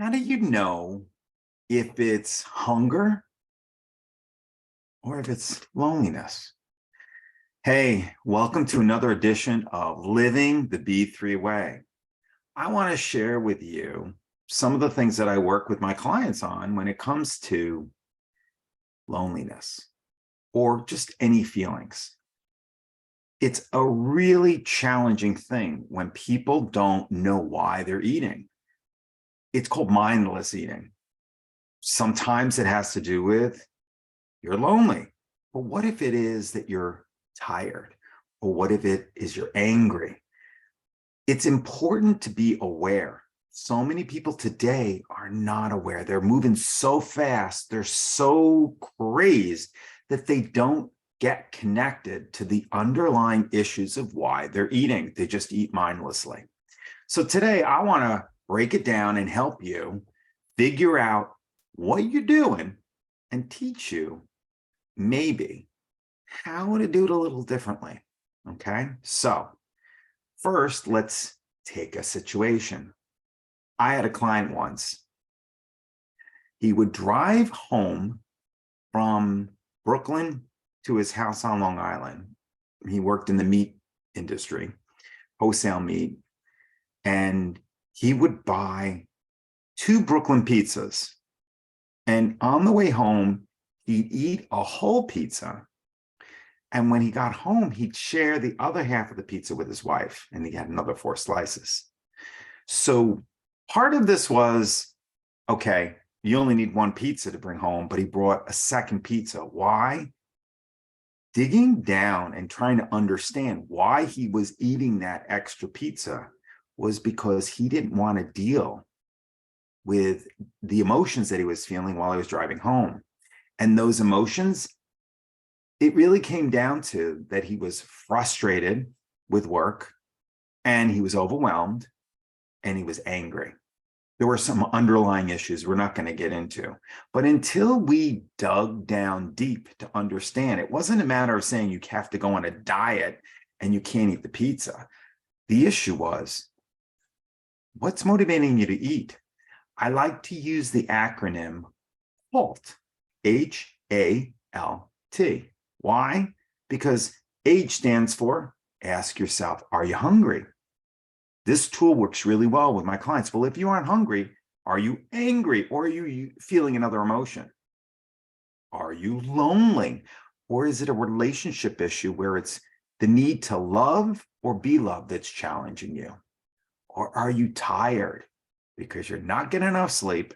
How do you know if it's hunger or if it's loneliness? Hey, welcome to another edition of Living the B3 Way. I want to share with you some of the things that I work with my clients on when it comes to loneliness or just any feelings. It's a really challenging thing when people don't know why they're eating. It's called mindless eating. Sometimes it has to do with you're lonely. But what if it is that you're tired? Or what if it is you're angry? It's important to be aware. So many people today are not aware. They're moving so fast. They're so crazed that they don't get connected to the underlying issues of why they're eating. They just eat mindlessly. So today I want to break it down and help you figure out what you're doing and teach you maybe how to do it a little differently. Okay. So first, let's take a situation. I had a client once. He would drive home from Brooklyn to his house on Long Island. He worked in the meat industry, wholesale meat, and he would buy 2 Brooklyn pizzas. And on the way home, he'd eat a whole pizza. And when he got home, he'd share the other half of the pizza with his wife, and he had another 4 slices. So part of this was, okay, you only need 1 pizza to bring home, but he brought a second pizza. Why? Digging down and trying to understand why he was eating that extra pizza was because he didn't want to deal with the emotions that he was feeling while he was driving home. And those emotions, it really came down to that he was frustrated with work and he was overwhelmed and he was angry. There were some underlying issues we're not going to get into. But until we dug down deep to understand, it wasn't a matter of saying you have to go on a diet and you can't eat the pizza. The issue was, what's motivating you to eat? I like to use the acronym HALT, H-A-L-T. Why? Because H stands for ask yourself, are you hungry? This tool works really well with my clients. Well, if you aren't hungry, are you angry or are you feeling another emotion? Are you lonely? Or is it a relationship issue where it's the need to love or be loved that's challenging you? Or are you tired because you're not getting enough sleep,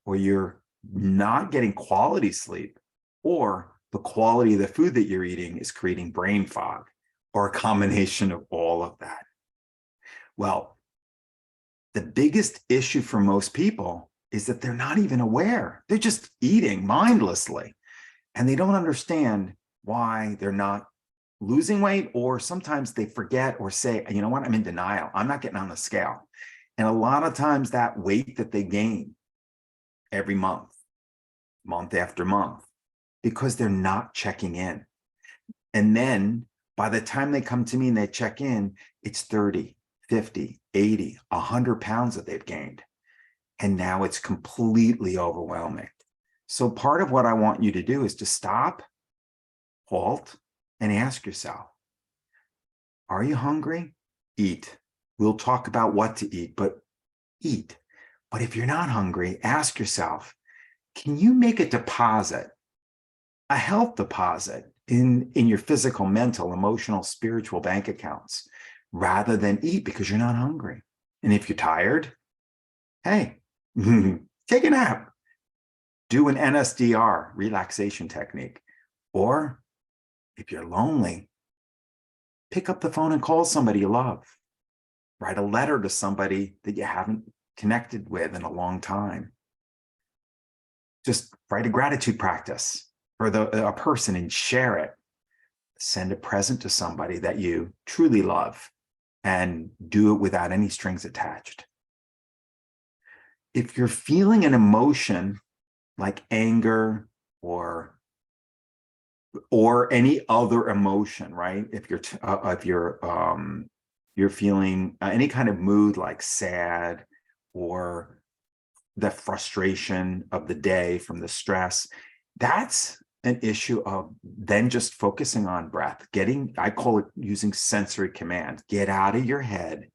or you're not getting quality sleep, or the quality of the food that you're eating is creating brain fog, or a combination of all of that? Well, the biggest issue for most people is that they're not even aware. They're just eating mindlessly, and they don't understand why they're not losing weight, or sometimes they forget or say, you know what, I'm in denial. I'm not getting on the scale. And a lot of times that weight that they gain every month, month after month, because they're not checking in. And then by the time they come to me and they check in, it's 30, 50, 80, 100 pounds that they've gained. And now it's completely overwhelming. So part of what I want you to do is to stop, halt, and ask yourself, are you hungry? Eat. We'll talk about what to eat, but eat. But if you're not hungry, ask yourself, can you make a deposit, a health deposit in your physical, mental, emotional, spiritual bank accounts rather than eat because you're not hungry? And if you're tired, hey, take a nap. Do an NSDR, relaxation technique. Or if you're lonely, pick up the phone and call somebody you love. Write a letter to somebody that you haven't connected with in a long time. Just write a gratitude practice for a person and share it. Send a present to somebody that you truly love and do it without any strings attached. If you're feeling an emotion like anger or any other emotion, right? If you're feeling any kind of mood like sad or the frustration of the day from the stress. That's an issue of then just focusing on breath, I call it using sensory command. Get out of your head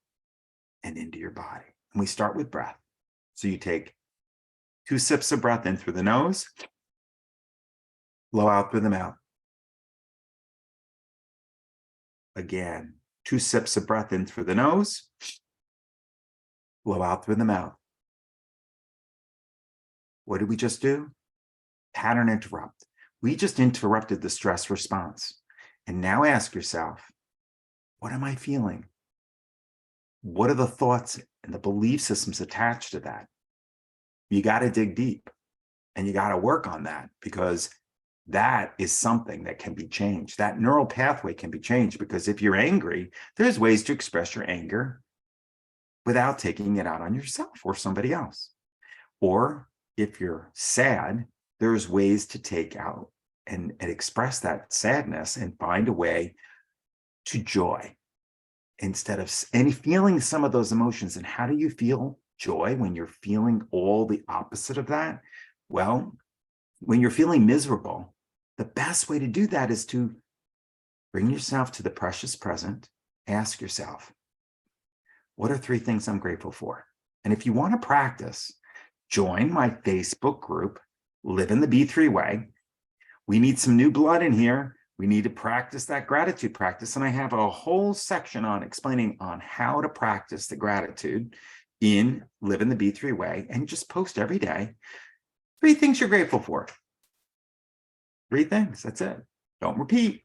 and into your body. And we start with breath. So you take 2 sips of breath in through the nose, blow out through the mouth. Again, 2 sips of breath in through the nose, blow out through the mouth. What did we just do? Pattern interrupt. We just interrupted the stress response. And now ask yourself, what am I feeling? What are the thoughts and the belief systems attached to that? You got to dig deep and you got to work on that, because that is something that can be changed. That neural pathway can be changed, because if you're angry, there's ways to express your anger without taking it out on yourself or somebody else. Or if you're sad, there's ways to take out and express that sadness and find a way to joy instead of feeling some of those emotions. And how do you feel joy when you're feeling all the opposite of that? Well, when you're feeling miserable, the best way to do that is to bring yourself to the precious present. Ask yourself, what are 3 things I'm grateful for? And if you want to practice, join my Facebook group, Living the B3 Way. We need some new blood in here. We need to practice that gratitude practice. And I have a whole section on explaining on how to practice the gratitude in Living the B3 Way. And just post every day 3 things you're grateful for. 3 things, that's it. Don't repeat,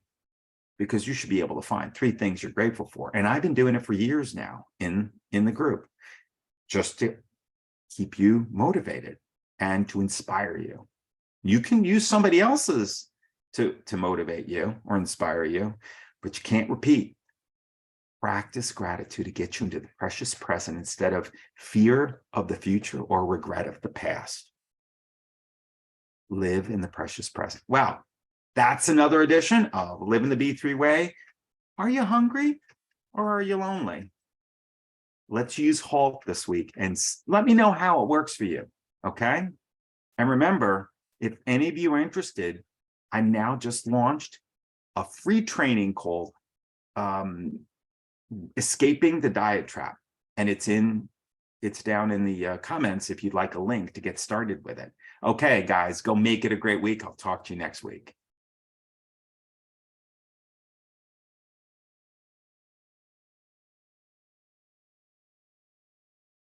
because you should be able to find 3 things you're grateful for. And I've been doing it for years now in the group, just to keep you motivated and to inspire you. You can use somebody else's to motivate you or inspire you, but you can't repeat. Practice gratitude to get you into the precious present instead of fear of the future or regret of the past. Live in the precious present. Wow, that's another edition of Living the B3 Way. Are you hungry or are you lonely? Let's use HALT this week and let me know how it works for you, okay? And remember, if any of you are interested, I now just launched a free training called Escaping the Diet Trap. And it's down in the comments if you'd like a link to get started with it. Okay, guys, go make it a great week. I'll talk to you next week.